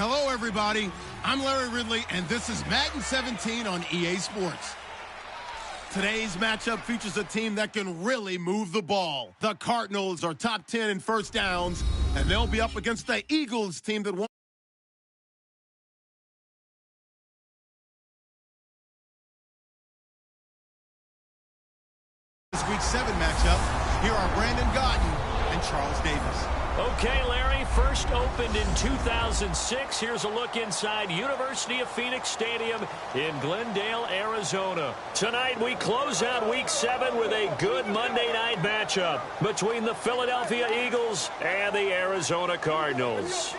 Hello, everybody. I'm Larry Ridley, and this is Madden 17 on EA Sports. Today's matchup features a team that can really move the ball. The Cardinals are top 10 in first downs, and they'll be up against the Eagles team that won. This Week 7 matchup, here are Brandon Gaudin and Charles Davis. Okay, Larry, first opened in 2006. Here's a look inside University of Phoenix Stadium in Glendale, Arizona. Tonight, we close out Week 7 with a good Monday night matchup between the Philadelphia Eagles and the Arizona Cardinals.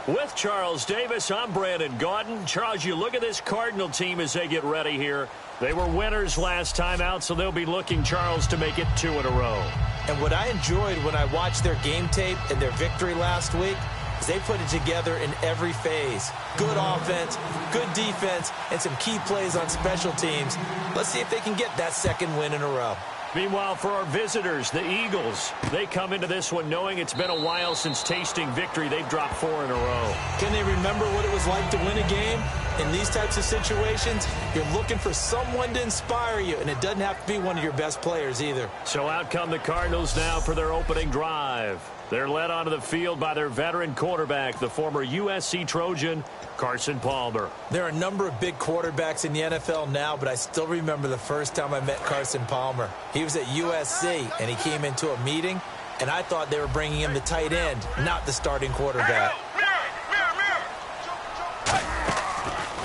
With Charles Davis, I'm Brandon Gaudin. Charles, you look at this Cardinal team as they get ready here. They were winners last time out, so they'll be looking, Charles, to make it 2 in a row. And what I enjoyed when I watched their game tape and their victory last week is they put it together in every phase. Good offense, good defense, and some key plays on special teams. Let's see if they can get that second win in a row. Meanwhile, for our visitors, the Eagles, they come into this one knowing it's been a while since tasting victory. They've dropped 4 in a row. Can they remember what it was like to win a game? In these types of situations, you're looking for someone to inspire you, and it doesn't have to be one of your best players either. So out come the Cardinals now for their opening drive. They're led onto the field by their veteran quarterback, the former USC Trojan, Carson Palmer. There are a number of big quarterbacks in the NFL now, but I still remember the first time I met Carson Palmer. He was at USC, and he came into a meeting, and I thought they were bringing him the tight end, not the starting quarterback.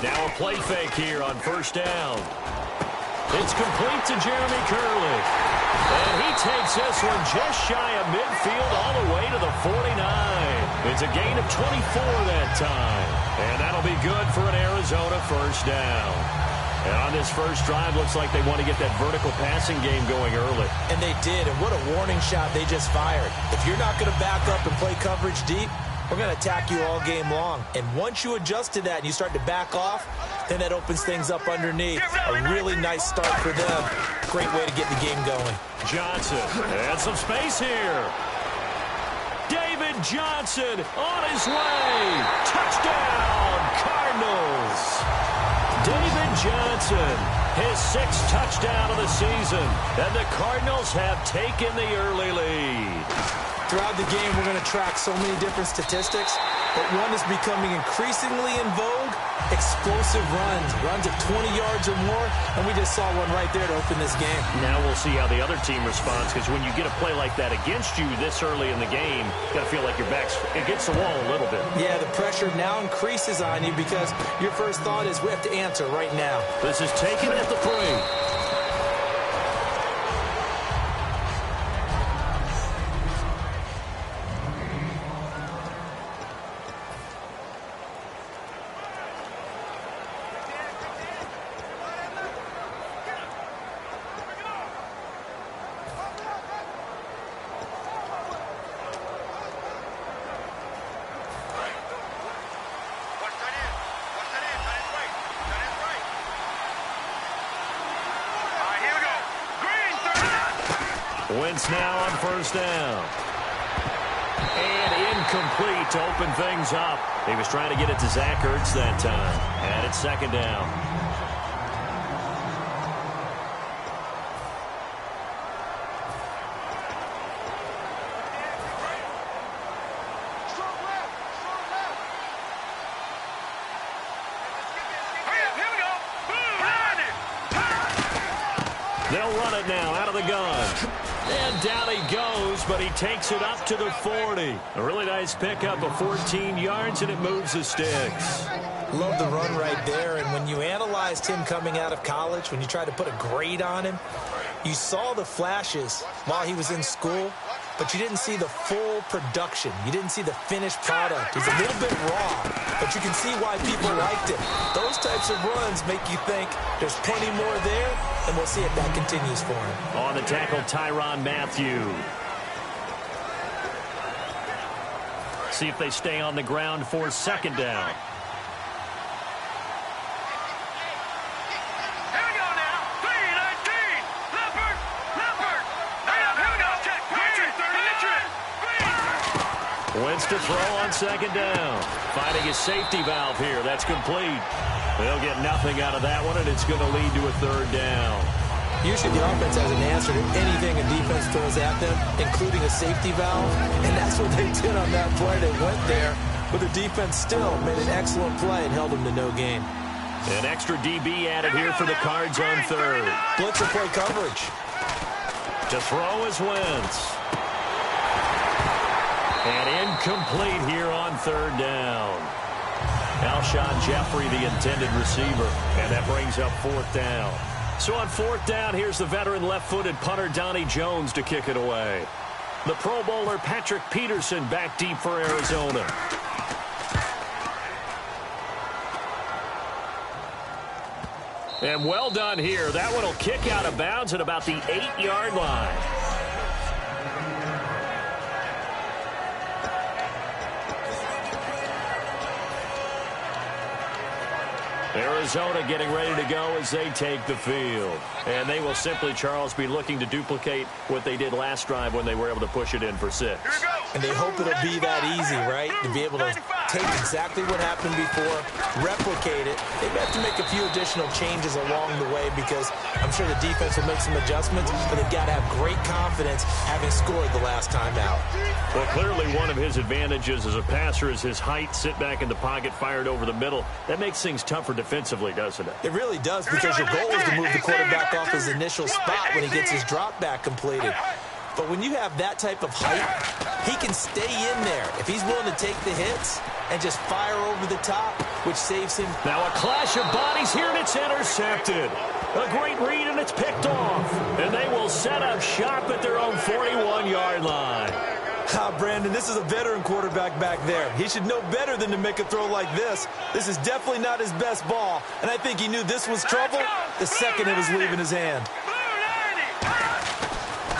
Now a play fake here on first down. It's complete to Jeremy Curley. And he takes this one just shy of midfield all the way to the 49. It's a gain of 24 that time. And that'll be good for an Arizona first down. And on this first drive, looks like they want to get that vertical passing game going early. And they did, and what a warning shot they just fired. If you're not going to back up and play coverage deep, we're going to attack you all game long. And once you adjust to that and you start to back off, then that opens things up underneath. A really nice start for them. Great way to get the game going. Johnson, and some space here. David Johnson on his way. Touchdown, Cardinals. David Johnson, his 6th touchdown of the season. And the Cardinals have taken the early lead. Throughout the game, we're going to track so many different statistics, but one is becoming increasingly in vogue, explosive runs of 20 yards or more, and we just saw one right there to open this game. Now we'll see how the other team responds, because when you get a play like that against you this early in the game, you got to feel like your back's against the wall a little bit. Yeah, the pressure now increases on you because your first thought is we have to answer right now. This is taken at the 3. Wentz now on first down. And incomplete to open things up. He was trying to get it to Zach Ertz that time. And it's 2nd down. They'll run it now out of the gun. And down he goes, but he takes it up to the 40. A really nice pickup of 14 yards, and it moves the sticks. Love the run right there, and when you analyzed him coming out of college, when you tried to put a grade on him, you saw the flashes while he was in school, but you didn't see the full production. You didn't see the finished product. He's a little bit raw, but you can see why people liked it. Those types of runs make you think there's plenty more there, and we'll see if that continues for him. On the tackle, Tyrann Mathieu. See if they stay on the ground for 2nd down. Wentz to throw on second down. Finding his safety valve here. That's complete. They'll get nothing out of that one, and it's going to lead to a third down. Usually the offense has an answer to anything a defense throws at them, including a safety valve, and that's what they did on that play. They went there, but the defense still made an excellent play and held them to no gain. An extra DB added here for the Cards on third. Blitzer play coverage. To throw is Wentz. And incomplete here on third down. Alshon Jeffrey, the intended receiver, and that brings up fourth down. So on fourth down, here's the veteran left-footed punter Donnie Jones to kick it away. The Pro Bowler Patrick Peterson back deep for Arizona. And well done here. That one will kick out of bounds at about the 8-yard line. Arizona getting ready to go as they take the field. And they will simply, Charles, be looking to duplicate what they did last drive when they were able to push it in for 6. And they hope it'll be that easy, right? To be able to take exactly what happened before, replicate it. They may have to make a few additional changes along the way because I'm sure the defense will make some adjustments, but they've got to have great confidence having scored the last time out. Well, clearly one of his advantages as a passer is his height, sit back in the pocket, fired over the middle. That makes things tougher defensively, doesn't it? It really does, because your goal is to move the quarterback off his initial spot when he gets his drop back completed. But when you have that type of height, he can stay in there if he's willing to take the hits and just fire over the top, which saves him. Now a clash of bodies here, and it's intercepted. A great read, and it's picked off. And they will set up shop at their own 41-yard line. Brandon, this is a veteran quarterback back there. He should know better than to make a throw like this. This is definitely not his best ball, and I think he knew this was trouble the second it was leaving his hand.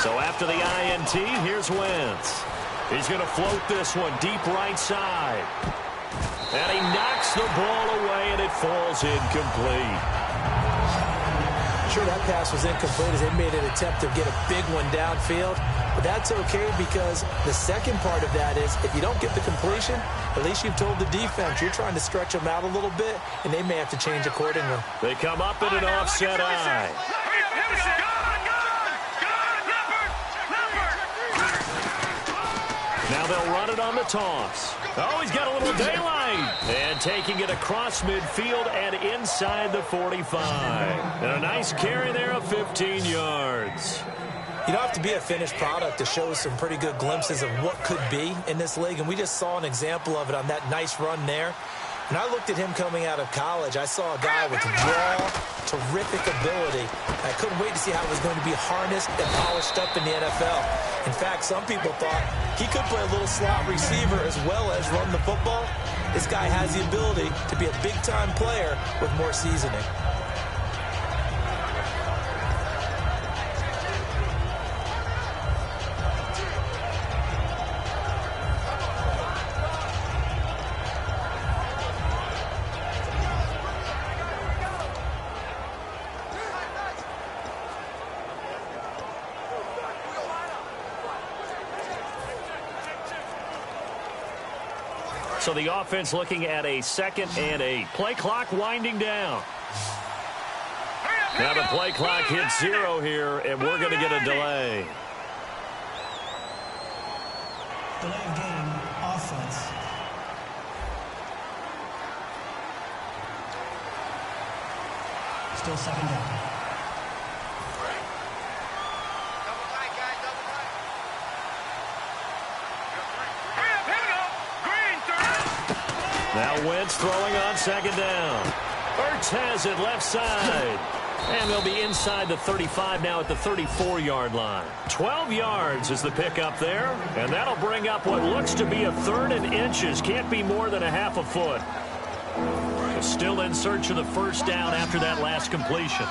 So after the INT, here's Wentz. He's going to float this one deep right side. And he knocks the ball away, and it falls incomplete. Sure, that pass was incomplete as they made an attempt to get a big one downfield. But that's okay, because the second part of that is if you don't get the completion, at least you've told the defense you're trying to stretch them out a little bit, and they may have to change accordingly. They come up in an offset eye. Now they'll run it on the toss. Oh, he's got a little daylight. And taking it across midfield and inside the 45. And a nice carry there of 15 yards. You don't have to be a finished product to show some pretty good glimpses of what could be in this league, and we just saw an example of it on that nice run there. When I looked at him coming out of college, I saw a guy with raw, terrific ability. I couldn't wait to see how it was going to be harnessed and polished up in the NFL. In fact, some people thought he could play a little slot receiver as well as run the football. This guy has the ability to be a big-time player with more seasoning. So the offense looking at a 2nd and 8. Play clock winding down. Now the play clock hits 0 here, and we're going to get a delay. Delay of game, offense. Still 2nd down. Now Wentz throwing on 2nd down. Ertz has it left side. And they'll be inside the 35 now at the 34-yard line. 12 yards is the pickup there. And that'll bring up what looks to be a 3rd and inches. Can't be more than a half a foot. Still in search of the first down after that last completion.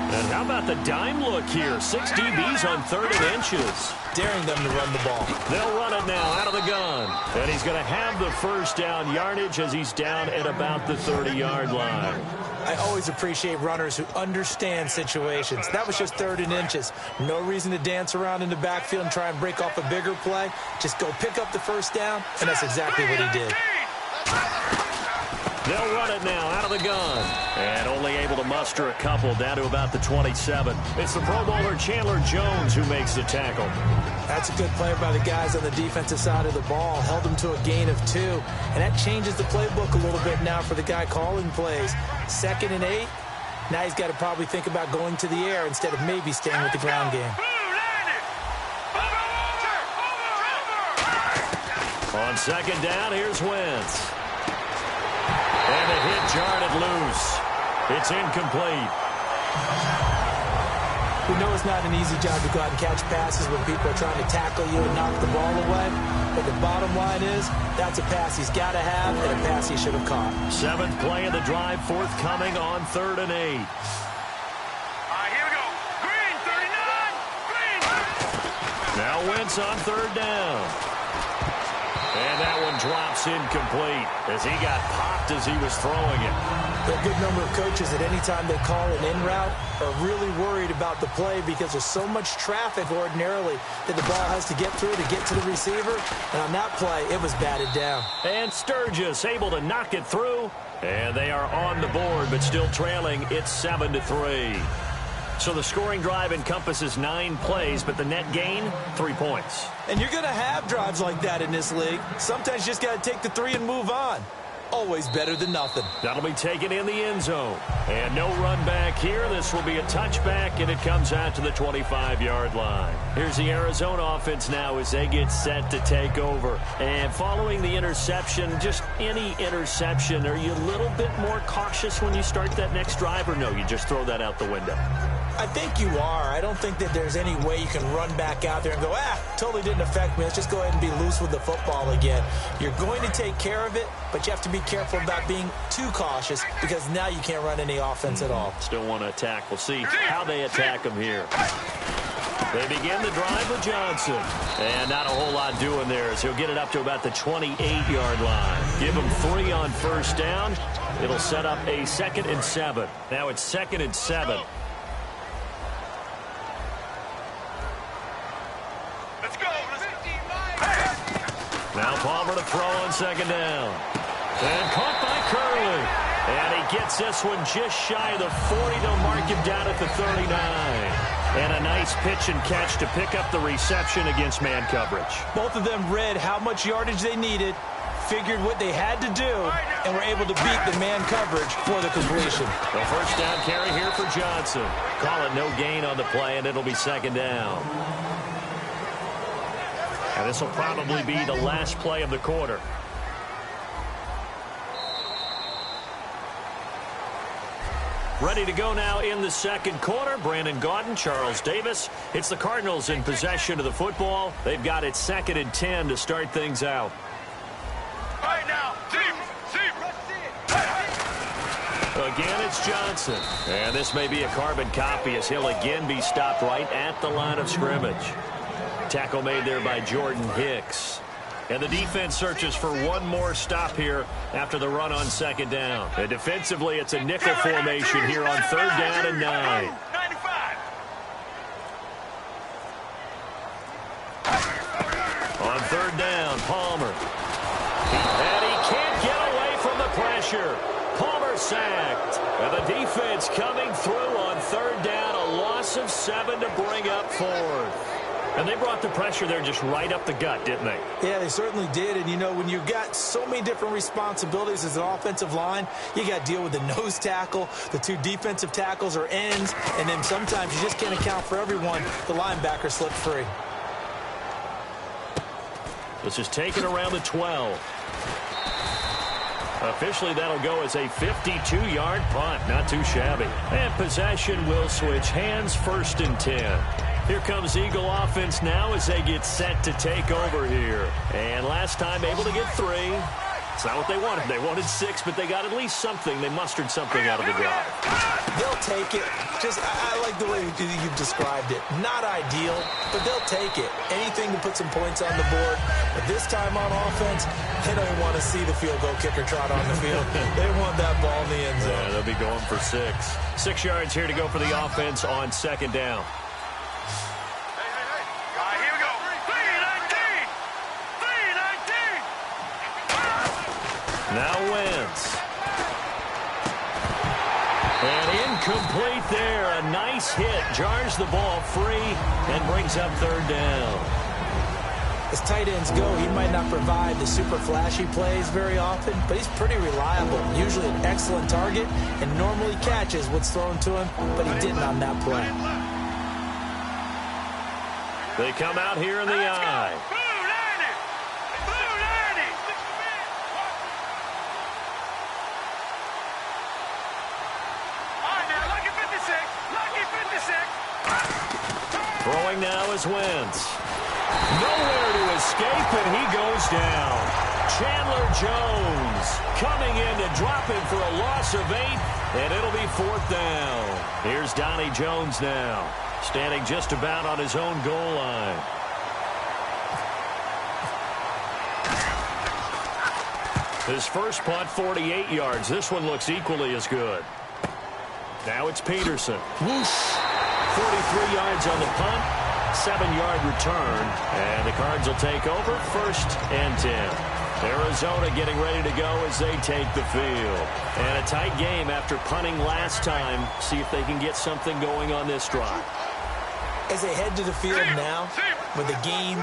And how about the dime look here? 6 DBs on 3rd and inches. Daring them to run the ball. They'll run it now out of the gun. And he's going to have the first down yardage as he's down at about the 30-yard line. I always appreciate runners who understand situations. That was just 3rd and inches. No reason to dance around in the backfield and try and break off a bigger play. Just go pick up the first down, and that's exactly what he did. They'll run it now out of the gun. And only able to muster a couple down to about the 27. It's the Pro Bowler Chandler Jones who makes the tackle. That's a good play by the guys on the defensive side of the ball. Held them to a gain of 2. And that changes the playbook a little bit now for the guy calling plays. 2nd and 8. Now he's got to probably think about going to the air instead of maybe staying with the ground game. On 2nd down, here's Wentz. And the hit jarred it loose. It's incomplete. We know it's not an easy job to go out and catch passes when people are trying to tackle you and knock the ball away. But the bottom line is, that's a pass he's got to have and a pass he should have caught. 7th play of the drive forthcoming on 3rd and 8. Here we go. Green, 39. Green. Now Wentz on 3rd down. And that one drops incomplete as he got popped as he was throwing it. A good number of coaches at any time they call an in route are really worried about the play because there's so much traffic ordinarily that the ball has to get through to get to the receiver. And on that play, it was batted down. And Sturgis able to knock it through. And they are on the board, but still trailing. It's 7-3. So the scoring drive encompasses 9 plays, but the net gain, 3 points. And you're going to have drives like that in this league. Sometimes you just got to take the 3 and move on. Always better than nothing. That'll be taken in the end zone. And no run back here. This will be a touchback, and it comes out to the 25-yard line. Here's the Arizona offense now as they get set to take over. And following the interception, just any interception, are you a little bit more cautious when you start that next drive, or no, you just throw that out the window? I think you are. I don't think that there's any way you can run back out there and go, totally didn't affect me. Let's just go ahead and be loose with the football again. You're going to take care of it, but you have to be careful about being too cautious because now you can't run any offense at all. Still want to attack. We'll see how they attack them here. They begin the drive with Johnson. And not a whole lot doing there as he'll get it up to about the 28-yard line. Give him 3 on 1st down. It'll set up a 2nd and 7. Now it's 2nd and 7. Now Palmer to throw on 2nd down. And caught by Curley. And he gets this one just shy of the 40. They'll mark him down at the 39. And a nice pitch and catch to pick up the reception against man coverage. Both of them read how much yardage they needed, figured what they had to do, and were able to beat the man coverage for the completion. The 1st down carry here for Johnson. Call it no gain on the play, and it'll be 2nd down. And this will probably be the last play of the quarter. Ready to go now in the 2nd quarter. Brandon Gaudin, Charles Davis. It's the Cardinals in possession of the football. They've got it 2nd and 10 to start things out. Right now, Again, it's Johnson. And this may be a carbon copy as he'll again be stopped right at the line of scrimmage. Tackle made there by Jordan Hicks. And the defense searches for one more stop here after the run on 2nd down. And defensively, it's a nickel formation here on 3rd down and 9. On 3rd down, Palmer. And he can't get away from the pressure. Palmer sacked. And the defense coming through on 3rd down. A loss of 7 to bring up 4th. And they brought the pressure there just right up the gut, didn't they? Yeah, they certainly did. And, you know, when you've got so many different responsibilities as an offensive line, you got to deal with the nose tackle, the 2 defensive tackles or ends, and then sometimes you just can't account for everyone. The linebacker slipped free. This is taken around the 12. Officially, that'll go as a 52-yard punt. Not too shabby. And possession will switch hands, 1st and 10. Here comes Eagle offense now as they get set to take over here. And last time able to get 3. It's not what they wanted. They wanted 6, but they got at least something. They mustered something out of the drive. They'll take it. I like the way you've described it. Not ideal, but they'll take it. Anything to put some points on the board. But this time on offense, they don't want to see the field goal kicker trot on the field. They want that ball in the end zone. Yeah, they'll be going for 6. 6 yards here to go for the offense on 2nd down. Now Wentz. And incomplete there. A nice hit. Jars the ball free and brings up 3rd down. As tight ends go, he might not provide the super flashy plays very often, but he's pretty reliable. Usually an excellent target and normally catches what's thrown to him, but he didn't on that play. They come out here in the eye. Throwing now is Wentz. Nowhere to escape, and he goes down. Chandler Jones coming in to drop him for a loss of 8, and it'll be 4th down. Here's Donnie Jones now, standing just about on his own goal line. His first punt, 48 yards. This one looks equally as good. Now it's Peterson. Whoosh. 43 yards on the punt, 7-yard return, and the Cards will take over 1st and 10. Arizona getting ready to go as they take the field. And a tight game after punting last time. See if they can get something going on this drive. As they head to the field now, with the game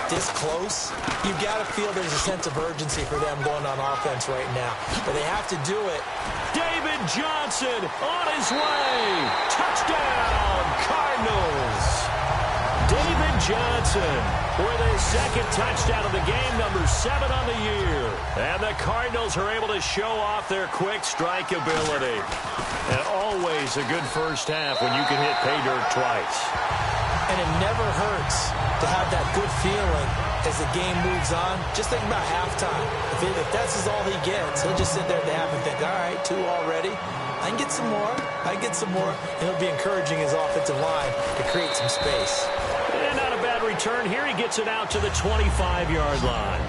this close, you've got to feel there's a sense of urgency for them going on offense right now. But they have to do it. David Johnson on his way. Touchdown, Cardinals. David Johnson with his 2nd touchdown of the game, number 7 on the year. And the Cardinals are able to show off their quick strike ability. And always a good first half when you can hit pay dirt twice. And it never hurts to have that good feeling as the game moves on. Just think about halftime. If that's all he gets, he'll just sit there at the half and think, all right, 2 already. I can get some more. I can get some more. And he'll be encouraging his offensive line to create some space. And not a bad return here. He gets it out to the 25-yard line.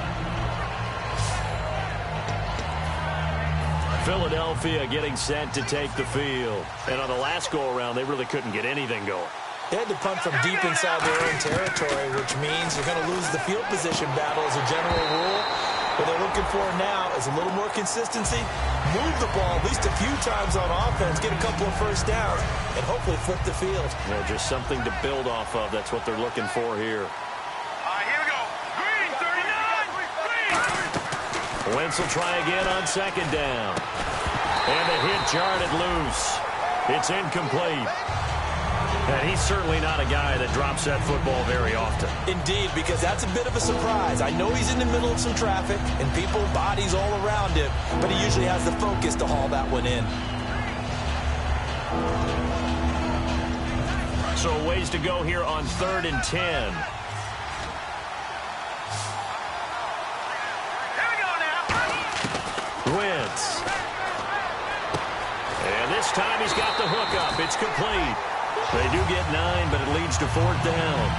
Philadelphia getting set to take the field. And on the last go-around, they really couldn't get anything going. They had to punt from deep inside their own territory, which means you're going to lose the field position battle as a general rule. What they're looking for now is a little more consistency, move the ball at least a few times on offense, get a couple of first downs, and hopefully flip the field. Yeah, just something to build off of. That's what they're looking for here. Here we go. Green, 39. Green. Wentz will try again on 2nd down. And the hit jarred it loose. It's incomplete. And he's certainly not a guy that drops that football very often. Indeed, because that's a bit of a surprise. I know he's in the middle of some traffic and people, bodies all around him, but he usually has the focus to haul that one in. So ways to go here on 3rd and 10. Here we go now. Wentz. And this time he's got the hookup. It's complete. They do get 9, but it leads to 4th down.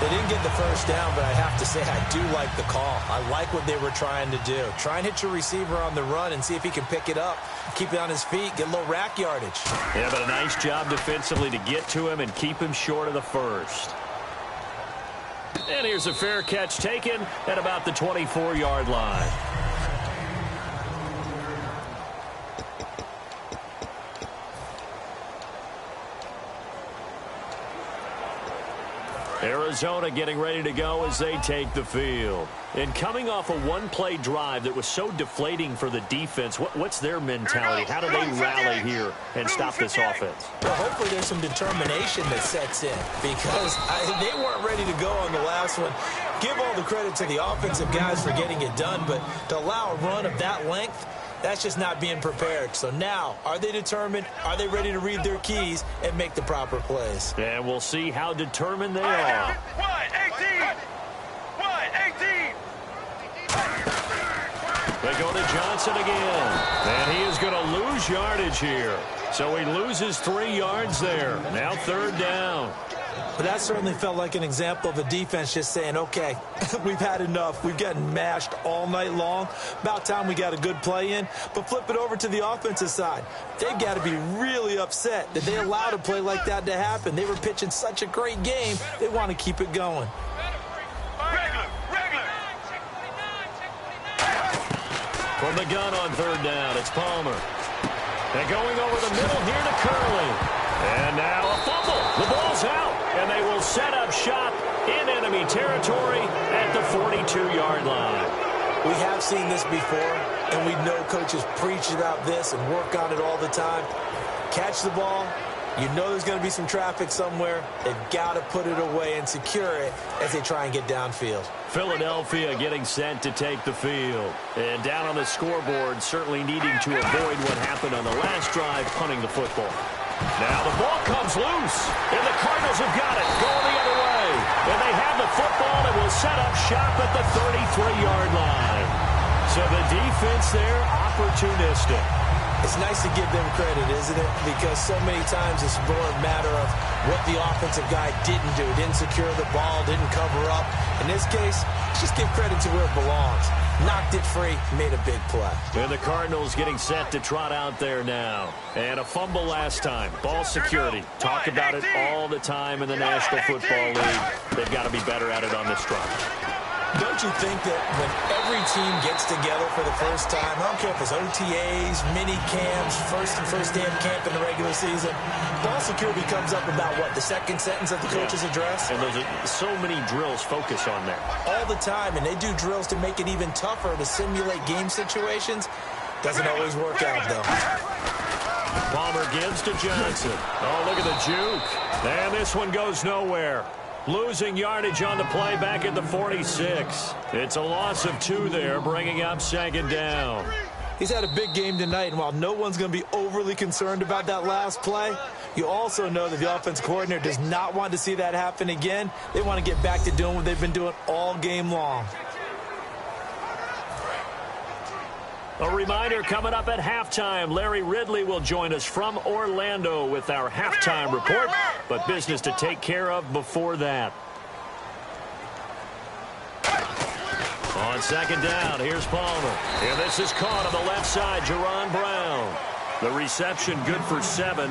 They didn't get the first down, but I have to say I do like the call. I like what they were trying to do. Try and hit your receiver on the run and see if he can pick it up, keep it on his feet, get a little rack yardage. Yeah, but a nice job defensively to get to him and keep him short of the first. And here's a fair catch taken at about the 24-yard line. Arizona getting ready to go as they take the field. And coming off a one-play drive that was so deflating for the defense, what's their mentality? How do they rally here and stop this offense? Well, hopefully there's some determination that sets in because they weren't ready to go on the last one. Give all the credit to the offensive guys for getting it done, but to allow a run of that length, that's just not being prepared. So now, are they determined? Are they ready to read their keys and make the proper plays? And we'll see how determined they are. What? 18! What? 18! They go to Johnson again. And he is going to lose yardage here. So he loses 3 yards there. Now 3rd down. But that certainly felt like an example of a defense just saying, okay, we've had enough. We've gotten mashed all night long. About time we got a good play in. But flip it over to the offensive side. They've got to be really upset that they allowed a play like that to happen. They were pitching such a great game. They want to keep it going. From the gun on 3rd down, it's Palmer. And going over the middle here to Curley. And now a fumble. The ball's out. And they will set up shop in enemy territory at the 42-yard line. We have seen this before, and we know coaches preach about this and work on it all the time. Catch the ball. You know there's going to be some traffic somewhere. They've got to put it away and secure it as they try and get downfield. Philadelphia getting set to take the field. And down on the scoreboard, certainly needing to avoid what happened on the last drive, punting the football. Now the ball comes loose, and the Cardinals have got it, going the other way. And they have the football and will set up shop at the 33-yard line. So the defense there, opportunistic. It's nice to give them credit, isn't it? Because so many times it's more a matter of what the offensive guy didn't do. Didn't secure the ball, didn't cover up. In this case, just give credit to where it belongs. Knocked it free, made a big play. And the Cardinals getting set to trot out there now. And a fumble last time. Ball security. Talk about it all the time in the National Football League. They've got to be better at it on this drive. Don't you think that when every team gets together for the first time, I don't care if it's OTAs, mini camps, first day of camp in the regular season, ball security comes up about what, the second sentence of the coach's address? And there's so many drills focus on that. All the time, and they do drills to make it even tougher to simulate game situations. Doesn't always work out, though. Palmer gives to Johnson. Oh, look at the juke. And this one goes nowhere. Losing yardage on the play back at the 46. It's a loss of 2 there, bringing up 2nd down. He's had a big game tonight, and while no one's going to be overly concerned about that last play, you also know that the offense coordinator does not want to see that happen again. They want to get back to doing what they've been doing all game long. A reminder coming up at halftime. Larry Ridley will join us from Orlando with our halftime report, but business to take care of before that. On 2nd down, here's Palmer. And this is caught on the left side, Jerron Brown. The reception good for 7.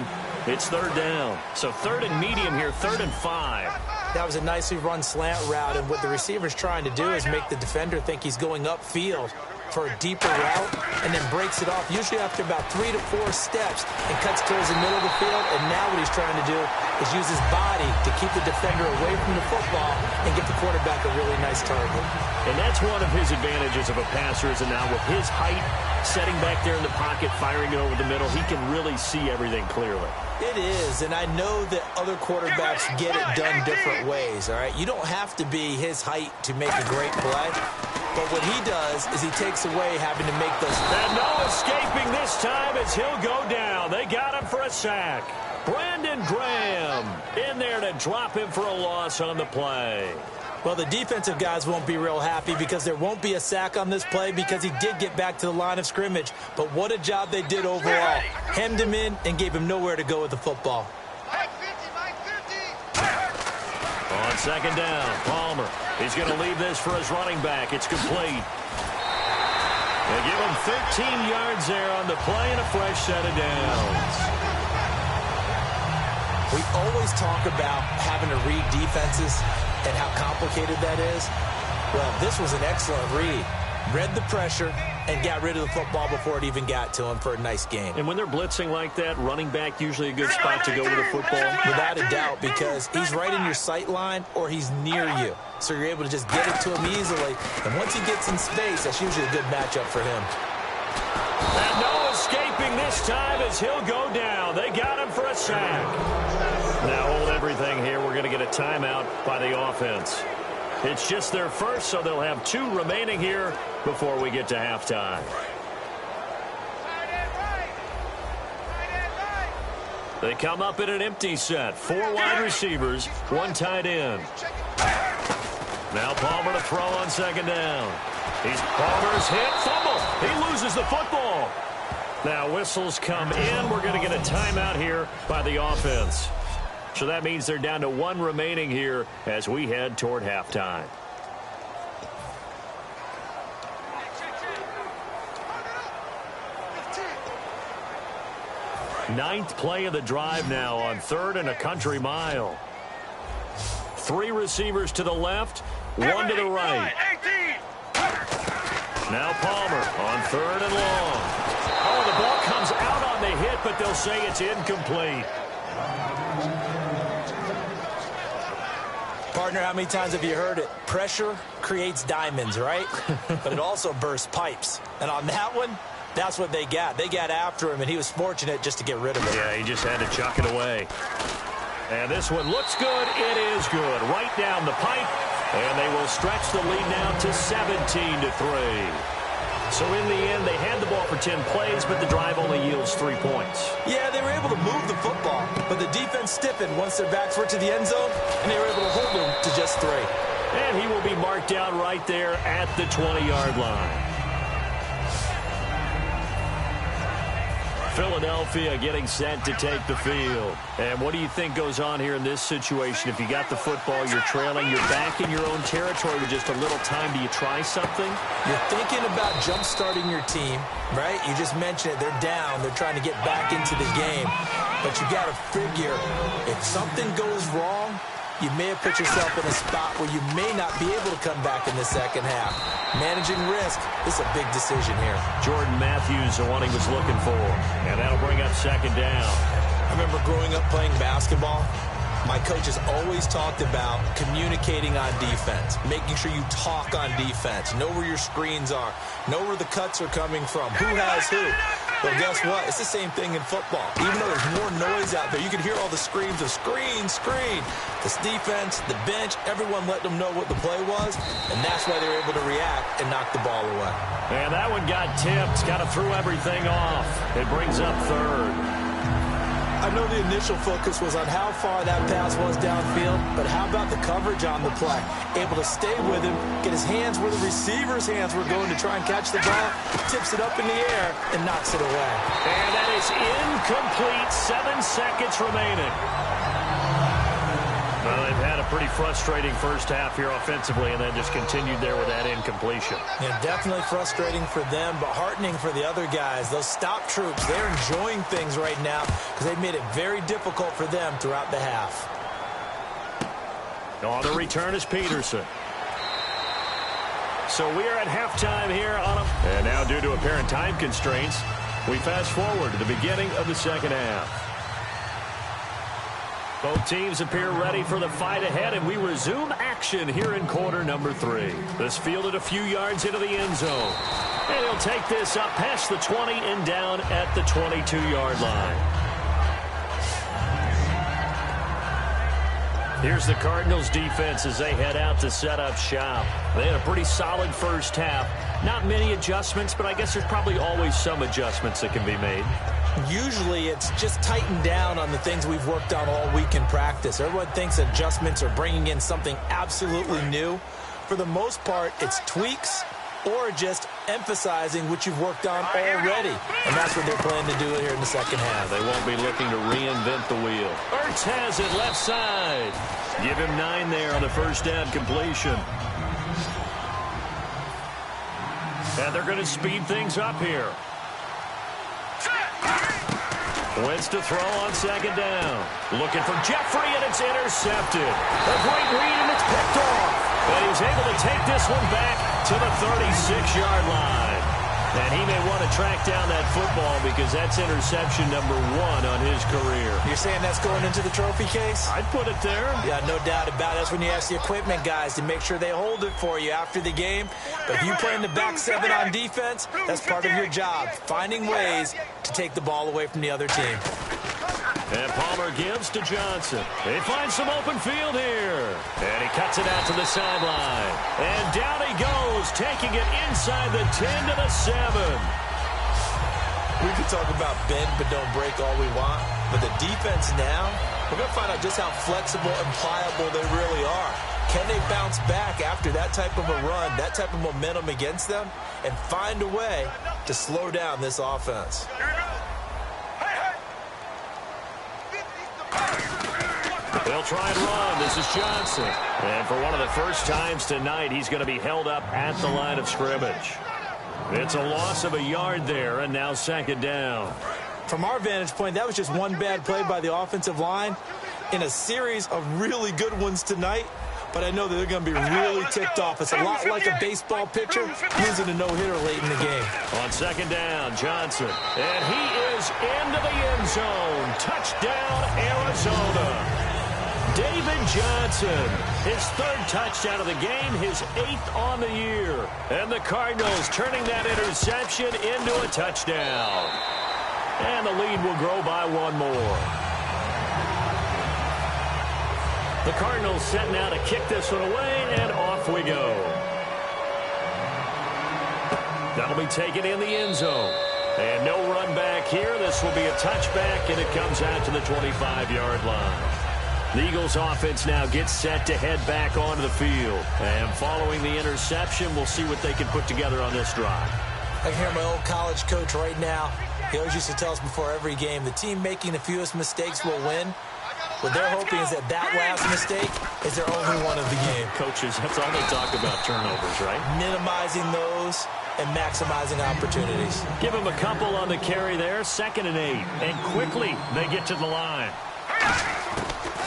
It's 3rd down. So 3rd and medium here, 3rd and 5. That was a nicely run slant route, and what the receiver's trying to do is make the defender think he's going upfield for a deeper route, and then breaks it off, usually after about 3 to 4 steps, and cuts towards the middle of the field. And now what he's trying to do is use his body to keep the defender away from the football and get the quarterback a really nice target. And that's one of his advantages of a passer, is that now with his height, setting back there in the pocket, firing it over the middle, he can really see everything clearly. It is, and I know that other quarterbacks get it done different ways, all right? You don't have to be his height to make a great play. But what he does is he takes away having to make those. And no escaping this time as he'll go down. They got him for a sack. Brandon Graham in there to drop him for a loss on the play. Well, the defensive guys won't be real happy because there won't be a sack on this play because he did get back to the line of scrimmage. But what a job they did overall. Hemmed him in and gave him nowhere to go with the football. On 2nd down, Palmer. He's going to leave this for his running back. It's complete. They give him 15 yards there on the play and a fresh set of downs. We always talk about having to read defenses and how complicated that is. Well, this was an excellent read. Read the pressure and got rid of the football before it even got to him for a nice game. And when they're blitzing like that, running back usually a good spot to go with the football. Without a doubt, because he's right in your sight line or he's near you. So you're able to just get it to him easily. And once he gets in space, that's usually a good matchup for him. And no escaping this time as he'll go down. They got him for a sack. Now hold everything here. We're going to get a timeout by the offense. It's just their first, so they'll have 2 remaining here before we get to halftime. They come up in an empty set. 4 wide receivers, 1 tight end. Now Palmer to throw on second down. Palmer's hit, fumble. He loses the football. Now whistles come in. We're going to get a timeout here by the offense. So that means they're down to one remaining here as we head toward halftime. Ninth play of the drive now on 3rd and a country mile. 3 receivers to the left, 1 to the right. Now Palmer on 3rd and long. Oh, the ball comes out on the hit, but they'll say it's incomplete. Partner, how many times have you heard it? Pressure creates diamonds, right? But it also bursts pipes. And on that one, that's what they got. They got after him, and he was fortunate just to get rid of it. Yeah, he just had to chuck it away. And this one looks good. It is good. Right down the pipe. And they will stretch the lead now to 17-3. So in the end, they had the ball for 10 plays, but the drive only yields 3 points. Yeah, they were able to move the football, but the defense stiffened once their backs were to the end zone, and they were able to hold them to just 3. And he will be marked down right there at the 20-yard line. Philadelphia getting set to take the field. And what do you think goes on here in this situation? If you got the football, you're trailing, you're back in your own territory with just a little time. Do you try something? You're thinking about jump-starting your team, right? You just mentioned it. They're down. They're trying to get back into the game. But you got to figure, if something goes wrong, you may have put yourself in a spot where you may not be able to come back in the second half. Managing risk is a big decision here. Jordan Matthews, the one he was looking for. And that'll bring up second down. I remember growing up playing basketball. My coaches always talked about communicating on defense, making sure you talk on defense, know where your screens are, know where the cuts are coming from, who has who. Well, guess what? It's the same thing in football. Even though there's more noise out there, you can hear all the screams of screen, screen. This defense, the bench, everyone let them know what the play was, and that's why they were able to react and knock the ball away. And that one got tipped, kind of threw everything off. It brings up 3rd. I know the initial focus was on how far that pass was downfield, but how about the coverage on the play? Able to stay with him, get his hands where the receiver's hands were going to try and catch the ball, tips it up in the air, and knocks it away. And that is incomplete. 7 seconds remaining. Well, they've had a pretty frustrating first half here offensively and then just continued there with that incompletion. Yeah, definitely frustrating for them, but heartening for the other guys. Those stop troops, they're enjoying things right now because they've made it very difficult for them throughout the half. On the return is Peterson. So we are at halftime here on a... And now due to apparent time constraints, we fast forward to the beginning of the second half. Both teams appear ready for the fight ahead, and we resume action here in quarter number 3. This fielded a few yards into the end zone. And he'll take this up past the 20 and down at the 22-yard line. Here's the Cardinals defense as they head out to set up shop. They had a pretty solid first half. Not many adjustments, but I guess there's probably always some adjustments that can be made. Usually it's just tightened down on the things we've worked on all week in practice. Everyone thinks adjustments are bringing in something absolutely new. For the most part, it's tweaks or just emphasizing what you've worked on already. And that's what they're planning to do here in the second half. They won't be looking to reinvent the wheel. Ertz has it left side. Give him 9 there on the first down completion. And they're going to speed things up here. Wentz to throw on second down. Looking for Jeffrey, and it's intercepted. A great read, and it's picked off. But he's able to take this one back to the 36-yard line. And he may want to track down that football because that's interception number 1 on his career. You're saying that's going into the trophy case? I'd put it there. Yeah, no doubt about it. That's when you ask the equipment guys to make sure they hold it for you after the game. But if you play in the back 7 on defense, that's part of your job, finding ways to take the ball away from the other team. And Palmer gives to Johnson. They find some open field here. And he cuts it out to the sideline. And down he goes, taking it inside the 10 to the 7. We could talk about bend but don't break all we want. But the defense now, we're going to find out just how flexible and pliable they really are. Can they bounce back after that type of a run, that type of momentum against them, and find a way to slow down this offense? They'll try and run. This is Johnson. And for one of the first times tonight, he's going to be held up at the line of scrimmage. It's a loss of a yard there, and now second down. From our vantage point, that was just one bad play by the offensive line in a series of really good ones tonight. But I know that they're going to be really ticked off. It's a lot like a baseball pitcher losing a no-hitter late in the game. On second down, Johnson. And he is into the end zone. Touchdown, Arizona. David Johnson, his third touchdown of the game, his 8th on the year. And the Cardinals turning that interception into a touchdown. And the lead will grow by one more. The Cardinals set now to kick this one away, and off we go. That'll be taken in the end zone. And no run back here. This will be a touchback, and it comes out to the 25-yard line. The Eagles offense now gets set to head back onto the field. And following the interception, we'll see what they can put together on this drive. I can hear my old college coach right now. He always used to tell us before every game, the team making the fewest mistakes will win. What they're hoping is that that last mistake is their only one of the game. Coaches, that's all they talk about, turnovers, right? Minimizing those and maximizing opportunities. Give them a couple on the carry there, 2nd and 8. And quickly, they get to the line.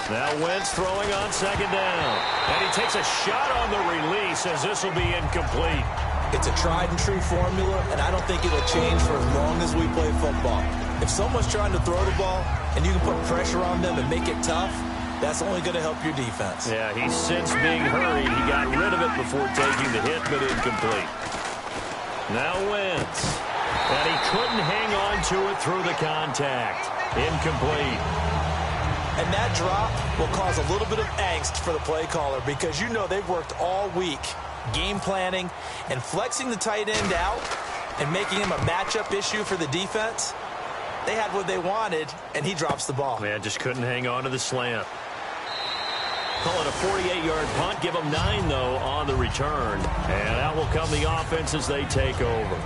Now Wentz throwing on second down. And he takes a shot on the release as this will be incomplete. It's a tried-and-true formula, and I don't think it will change for as long as we play football. If someone's trying to throw the ball and you can put pressure on them and make it tough, that's only going to help your defense. Yeah, he sensed being hurried. He got rid of it before taking the hit, but incomplete. Now Wentz. And he couldn't hang on to it through the contact. Incomplete. And that drop will cause a little bit of angst for the play caller because you know they've worked all week game planning and flexing the tight end out and making him a matchup issue for the defense. They had what they wanted, and he drops the ball. Man, just couldn't hang on to the slant. Call it a 48-yard punt. Give them 9, though, on the return. And out will come the offense as they take over.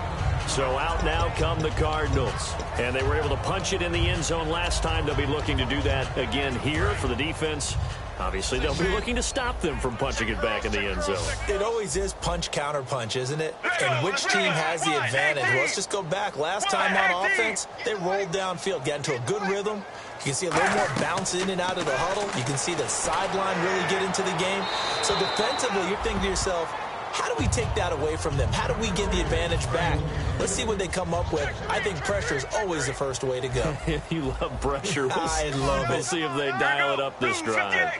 So out now come the Cardinals. And they were able to punch it in the end zone last time. They'll be looking to do that again here for the defense. Obviously, they'll be looking to stop them from punching it back in the end zone. It always is punch, counter punch, isn't it? And which team has the advantage? Well, let's just go back. Last time on offense, they rolled downfield, got into a good rhythm. You can see a little more bounce in and out of the huddle. You can see the sideline really get into the game. So defensively, you're thinking to yourself, how do we take that away from them? How do we get the advantage back? Let's see what they come up with. I think pressure is always the first way to go. You love pressure. I love it. We'll see if they dial it up this drive.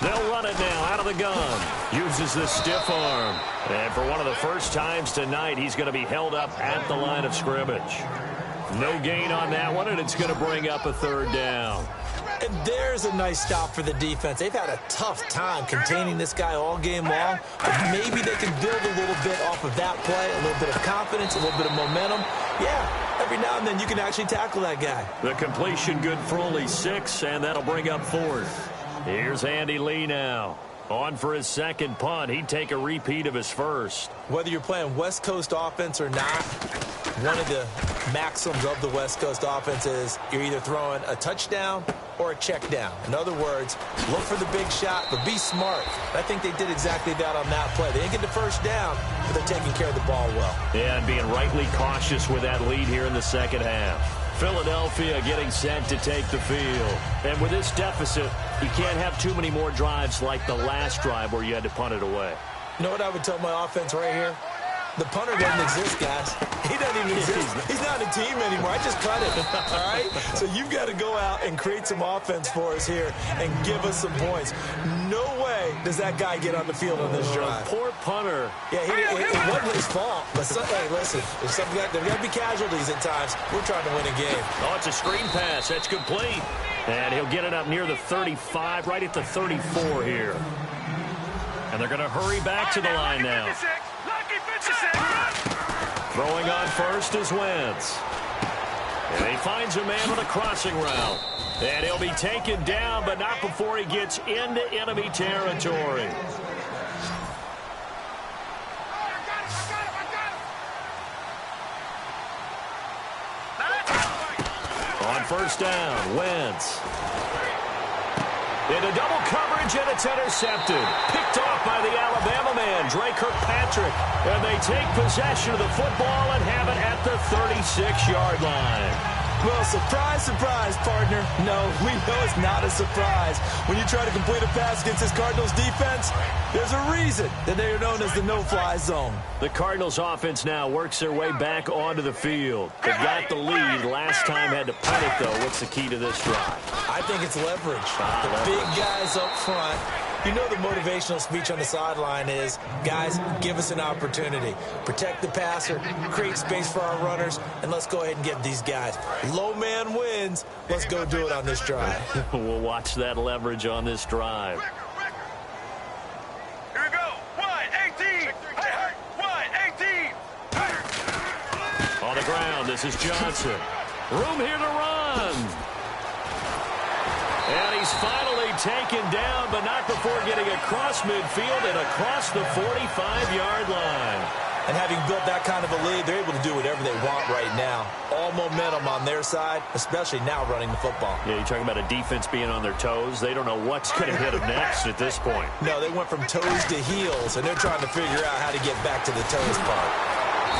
They'll run it now out of the gun. Uses the stiff arm. And for one of the first times tonight, he's going to be held up at the line of scrimmage. No gain on that one, and it's going to bring up a 3rd down. And there's a nice stop for the defense. They've had a tough time containing this guy all game long, but maybe they can build a little bit off of that play, a little bit of confidence, a little bit of momentum. Yeah, every now and then you can actually tackle that guy. The completion good for only 6, and that'll bring up 4th. Here's Andy Lee now. On for his 2nd punt. He'd take a repeat of his first. Whether you're playing West Coast offense or not, one of the maxims of the West Coast offense is you're either throwing a touchdown or a check down. In other words, look for the big shot, but be smart. I think they did exactly that on that play. They didn't get the first down, but they're taking care of the ball well. Yeah, and being rightly cautious with that lead here in the second half. Philadelphia getting set to take the field. And with this deficit, you can't have too many more drives like the last drive where you had to punt it away. You know what I would tell my offense right here? The punter doesn't exist, guys. He doesn't even exist. He's not a team anymore. I just cut it, all right? So you've got to go out and create some offense for us here and give us some points. No way does that guy get on the field on this drive. Poor punter. Yeah, it wasn't his fault. But hey, listen, if there got to be casualties at times, we're trying to win a game. Oh, it's a screen pass. That's complete. And he'll get it up near the 35, right at the 34 here. And they're going to hurry back to the line now. Throwing on first is Wentz. And he finds a man with a crossing route. And he'll be taken down, but not before he gets into enemy territory. On first down, Wentz. Into double coverage, and it's intercepted. Picked off by the Alabama man, Dre Kirkpatrick. And they take possession of the football and have it at the 36-yard line. Well, surprise, surprise, partner. No, we know it's not a surprise. When you try to complete a pass against this Cardinals defense, there's a reason that they are known as the no-fly zone. The Cardinals offense now works their way back onto the field. They got the lead. Last time had to punt it, though. What's the key to this drive? I think it's leverage. The big guys up front. You know the motivational speech on the sideline is, guys, give us an opportunity. Protect the passer, create space for our runners, and let's go ahead and get these guys. Low man wins. Let's go do it on this drive. We'll watch that leverage on this drive. Here we go. Wide 18. Wide 18. On the ground, this is Johnson. Room here to run. And he's finally taken down, but not before getting across midfield and across the 45-yard line. And having built that kind of a lead, they're able to do whatever they want right now. All momentum on their side, especially now running the football. Yeah, you're talking about a defense being on their toes. They don't know what's going to hit them next at this point. No, they went from toes to heels, and they're trying to figure out how to get back to the toes part.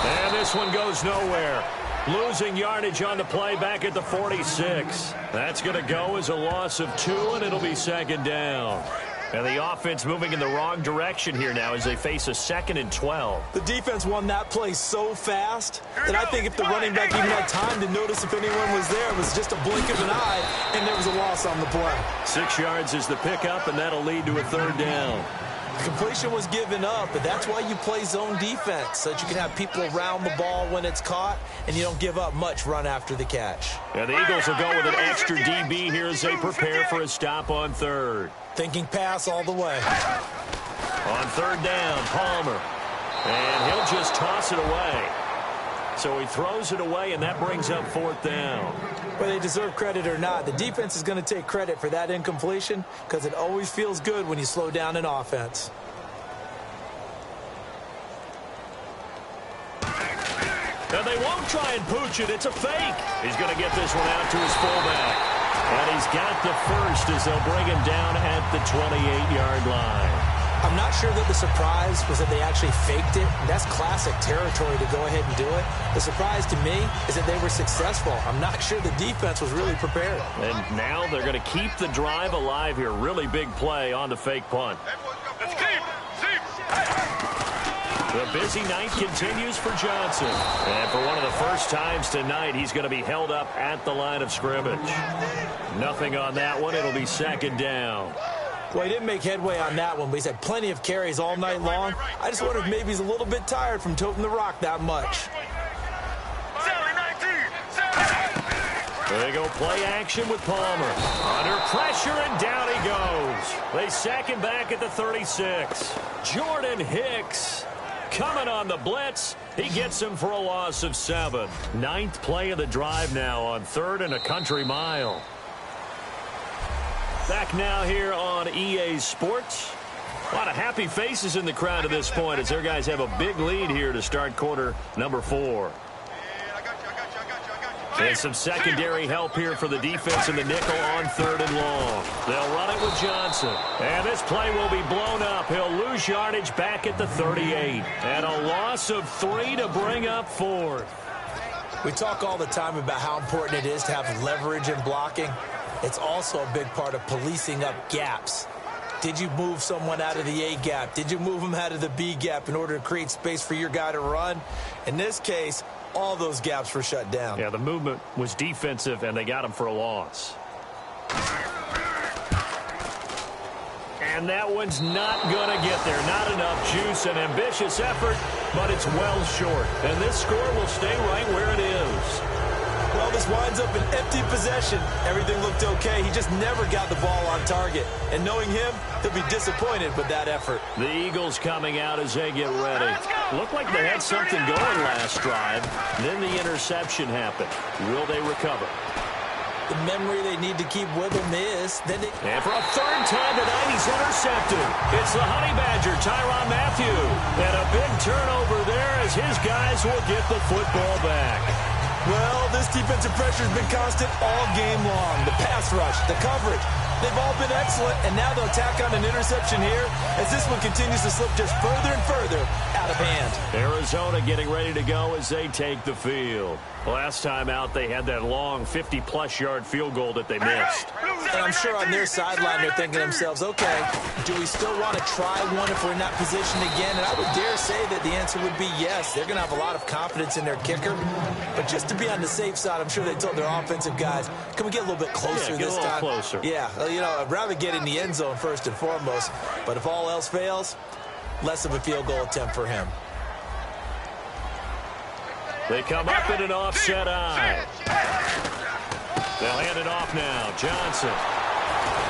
And this one goes nowhere. Losing yardage on the play back at the 46. That's going to go as a loss of 2, and it'll be second down. And the offense moving in the wrong direction here now as they face a 2nd and 12. The defense won that play so fast that I think if the running back even had time to notice if anyone was there, it was just a blink of an eye, and there was a loss on the play. 6 yards is the pickup, and that'll lead to a 3rd down. Completion was given up, but that's why you play zone defense, so that you can have people around the ball when it's caught, and you don't give up much run after the catch. Yeah, the Eagles will go with an extra DB here as they prepare for a stop on 3rd. Thinking pass all the way. On 3rd down, Palmer. And he'll just toss it away. So he throws it away, and that brings up 4th down. Whether they deserve credit or not, the defense is going to take credit for that incompletion because it always feels good when you slow down an offense. And they won't try and pooch it. It's a fake. He's going to get this one out to his fullback. And he's got the first as they'll bring him down at the 28-yard line. I'm not sure that the surprise was that they actually faked it. That's classic territory to go ahead and do it. The surprise to me is that they were successful. I'm not sure the defense was really prepared. And now they're going to keep the drive alive here. Really big play on the fake punt. Let's keep. The busy night continues for Johnson. And for one of the first times tonight, he's going to be held up at the line of scrimmage. Nothing on that one. It'll be 2nd down. Well, he didn't make headway on that one, but he's had plenty of carries all night long. I just wonder if maybe he's a little bit tired from toting the rock that much. They go play action with Palmer. Under pressure, and down he goes. They sack him back at the 36. Jordan Hicks coming on the blitz. He gets him for a loss of 7. 9th play of the drive now on 3rd and a country mile. Back now here on EA Sports. A lot of happy faces in the crowd at this point as their guys have a big lead here to start quarter number 4. And some secondary help here for the defense in the nickel on 3rd and long. They'll run it with Johnson. And this play will be blown up. He'll lose yardage back at the 38. And a loss of 3 to bring up 4th. We talk all the time about how important it is to have leverage in blocking. It's also a big part of policing up gaps. Did you move someone out of the A gap? Did you move them out of the B gap in order to create space for your guy to run? In this case, all those gaps were shut down. Yeah, the movement was defensive, and they got him for a loss. And that one's not going to get there. Not enough juice. An ambitious effort, but it's well short. And this score will stay right where it is. Well, this just winds up an empty possession. Everything looked okay. He just never got the ball on target. And knowing him, he'll be disappointed with that effort. The Eagles coming out as they get ready. Looked like they had something going last drive. Then the interception happened. Will they recover? The memory they need to keep with him is... And for a third time tonight, he's intercepted. It's the Honey Badger, Tyrann Mathieu. And a big turnover there as his guys will get the football back. Well, this defensive pressure has been constant all game long. The pass rush, the coverage, they've all been excellent, and now they'll tack on an interception here as this one continues to slip just further and further out of hand. Arizona getting ready to go as they take the field. Last time out, they had that long 50-plus yard field goal that they missed. And I'm sure on their sideline they're thinking to themselves, okay, do we still want to try one if we're in that position again? And I would dare say that the answer would be yes. They're going to have a lot of confidence in their kicker. But just to be on the safe side, I'm sure they told their offensive guys, can we get a little bit closer this time? Closer. Yeah, you know, I'd rather get in the end zone first and foremost. But if all else fails, less of a field goal attempt for him. They come up in an offset eye. They'll hand it off now. Johnson.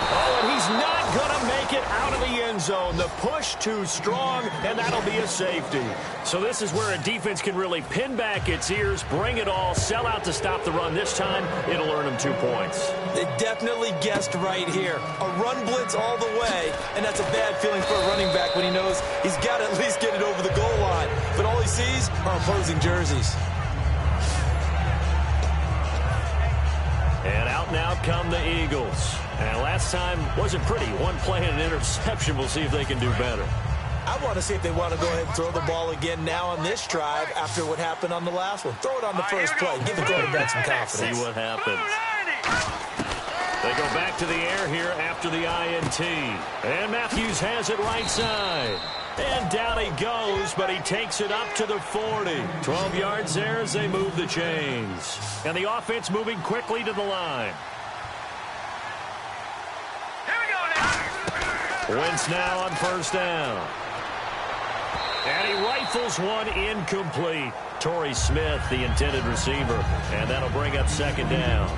Oh, and he's not going to make it out of the end zone. The push too strong, and that'll be a safety. So this is where a defense can really pin back its ears, bring it all, sell out to stop the run. This time, it'll earn them 2 points. They definitely guessed right here. A run blitz all the way, and that's a bad feeling for a running back when he knows he's got to at least get it over the goal line. But all he sees are opposing jerseys. And out and out come the Eagles. And last time wasn't pretty. One play and an interception. We'll see if they can do better. I want to see if they want to go ahead and throw the ball again now on this drive after what happened on the last one. Throw it on the first play. Give the quarterback some confidence. See what happens. They go back to the air here after the INT. And Matthews has it right side. And down he goes, but he takes it up to the 40. 12 yards there as they move the chains. And the offense moving quickly to the line. Wentz now on first down. And he rifles one incomplete. Torrey Smith, the intended receiver. And that'll bring up second down.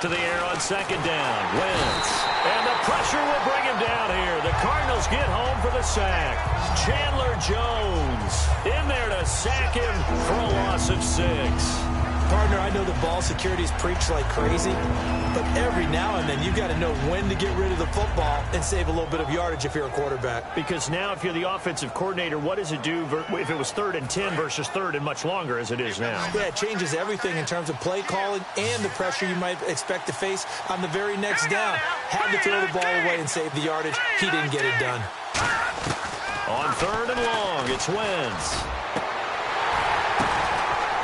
To the air on second down. Wentz. And the pressure will bring him down here. The Cardinals get home for the sack. Chandler Jones in there to sack him for a loss of 6. Partner, I know the ball security is preached like crazy, but every now and then you've got to know when to get rid of the football and save a little bit of yardage if you're a quarterback. Because now if you're the offensive coordinator, what does it do if it was 3rd and 10 versus 3rd and much longer as it is now? Yeah, it changes everything in terms of play calling and the pressure you might expect to face on the very next down. Had to throw the ball away and save the yardage. He didn't get it done. On 3rd and long, it's Wentz.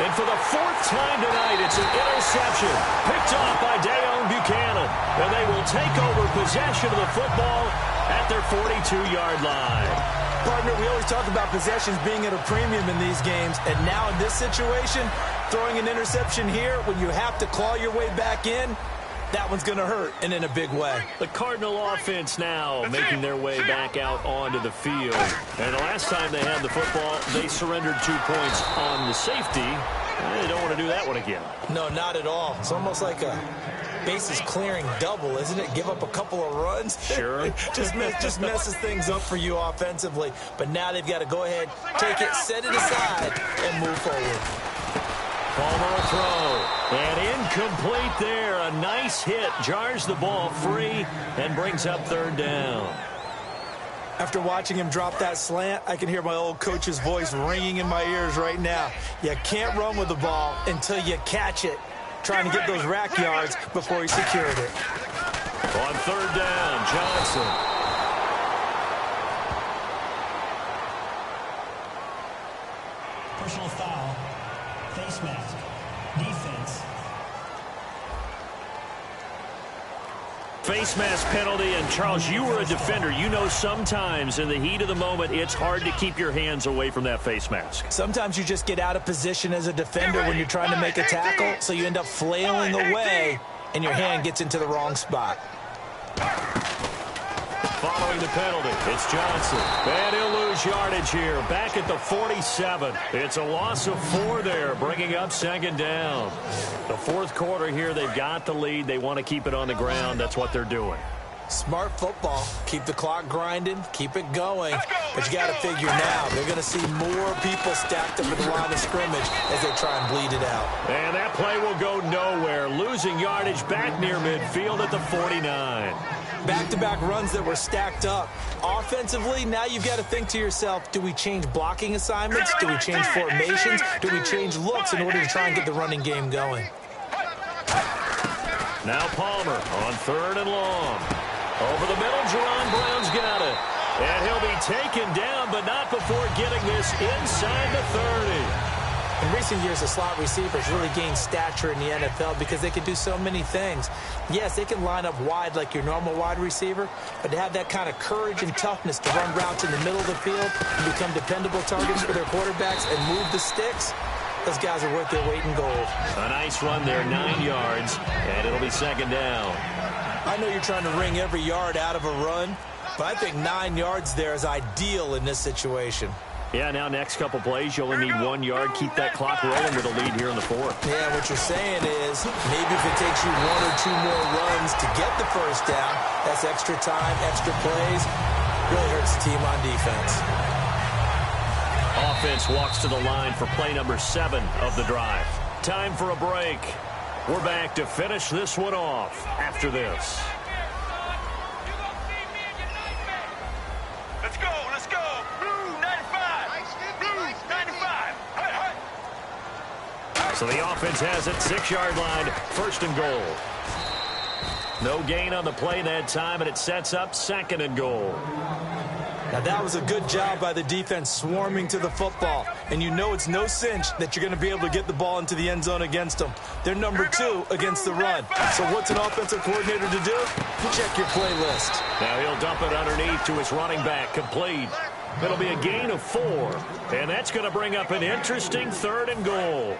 And for the 4th time tonight, it's an interception picked off by Dayon Buchanan. And they will take over possession of the football at their 42-yard line. Partner, we always talk about possessions being at a premium in these games. And now in this situation, throwing an interception here when you have to claw your way back in, that one's going to hurt, and in a big way. The Cardinal offense now making their way back out onto the field. And the last time they had the football, they surrendered 2 points on the safety. They don't want to do that one again. No, not at all. It's almost like a bases clearing double, isn't it? Give up a couple of runs. Sure. just messes things up for you offensively. But now they've got to go ahead, take it, set it aside, and move forward. Palmer will throw. And incomplete there. A nice hit. Jars the ball free and brings up 3rd down. After watching him drop that slant, I can hear my old coach's voice ringing in my ears right now. You can't run with the ball until you catch it. Trying to get those rack yards before he secured it. On 3rd down, Johnson. Personal foul. Face mask. Defense. Face mask penalty, and Charles, you were a defender. You know sometimes in the heat of the moment, it's hard to keep your hands away from that face mask. Sometimes you just get out of position as a defender when you're trying to make a tackle, so you end up flailing away, and your hand gets into the wrong spot. Following the penalty, it's Johnson. And he'll lose yardage here. Back at the 47. It's a loss of 4 there, bringing up second down. The fourth quarter here, they've got the lead. They want to keep it on the ground. That's what they're doing. Smart football. Keep the clock grinding. Keep it going. But you got to figure now, they're going to see more people stacked up at the line of scrimmage as they try and bleed it out. And that play will go nowhere. Losing yardage back near midfield at the 49. Back-to-back runs that were stacked up. Offensively, now you've got to think to yourself, do we change blocking assignments? Do we change formations? Do we change looks in order to try and get the running game going? Now Palmer on 3rd and long. Over the middle, Jerron Brown's got it. And he'll be taken down, but not before getting this inside the 30. In recent years, the slot receivers really gained stature in the NFL because they can do so many things. Yes, they can line up wide like your normal wide receiver, but to have that kind of courage and toughness to run routes in the middle of the field and become dependable targets for their quarterbacks and move the sticks, those guys are worth their weight in gold. A nice run there, 9 yards, and it'll be second down. I know you're trying to wring every yard out of a run, but I think 9 yards there is ideal in this situation. Yeah, now next couple plays, you only need 1 yard. Keep that clock rolling with a lead here in the fourth. Yeah, what you're saying is maybe if it takes you 1 or 2 more runs to get the first down, that's extra time, extra plays. Really hurts the team on defense. Offense walks to the line for play number 7 of the drive. Time for a break. We're back to finish this one off after this. Let's go, let's go. Blue 95. Blue 95. So the offense has it, 6-yard line, 1st and goal. No gain on the play that time, and it sets up 2nd and goal. Now that was a good job by the defense swarming to the football. And you know it's no cinch that you're going to be able to get the ball into the end zone against them. They're number 2 against the run. So what's an offensive coordinator to do? Check your playlist. Now he'll dump it underneath to his running back, complete. It'll be a gain of 4. And that's going to bring up an interesting 3rd and goal.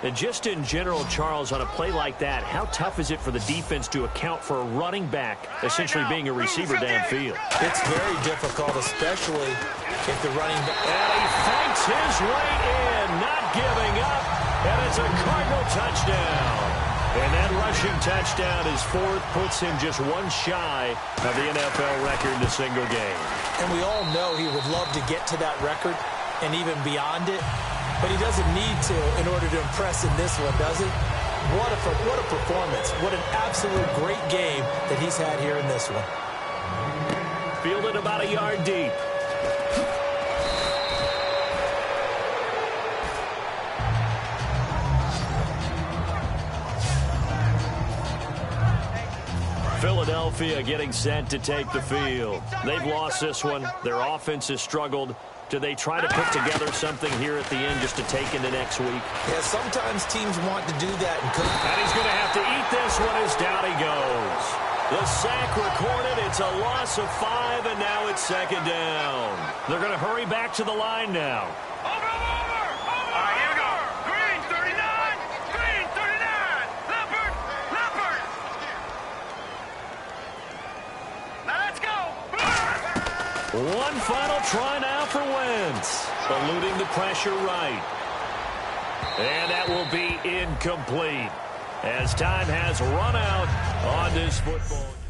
And just in general, Charles, on a play like that, how tough is it for the defense to account for a running back essentially being a receiver downfield? It's very difficult, especially if the running back... And he fights his way in, not giving up. And it's a Cardinal touchdown. And that rushing touchdown, his 4th, puts him just 1 shy of the NFL record in a single game. And we all know he would love to get to that record and even beyond it. But he doesn't need to in order to impress in this one, does he? What a performance. What an absolute great game that he's had here in this one. Fielded about a yard deep. Philadelphia getting set to take the field. They've lost this one. Their offense has struggled. Do they try to put together something here at the end just to take into next week? Yeah, sometimes teams want to do that. And he's going to have to eat this one as down he goes. The sack recorded. It's a loss of 5, and now it's 2nd down. They're going to hurry back to the line now. Over. All right, here we go. Green 39. Green 39. Leopard. Now let's go. One final try now for Wentz. Eluding the pressure right. And that will be incomplete as time has run out on this football game.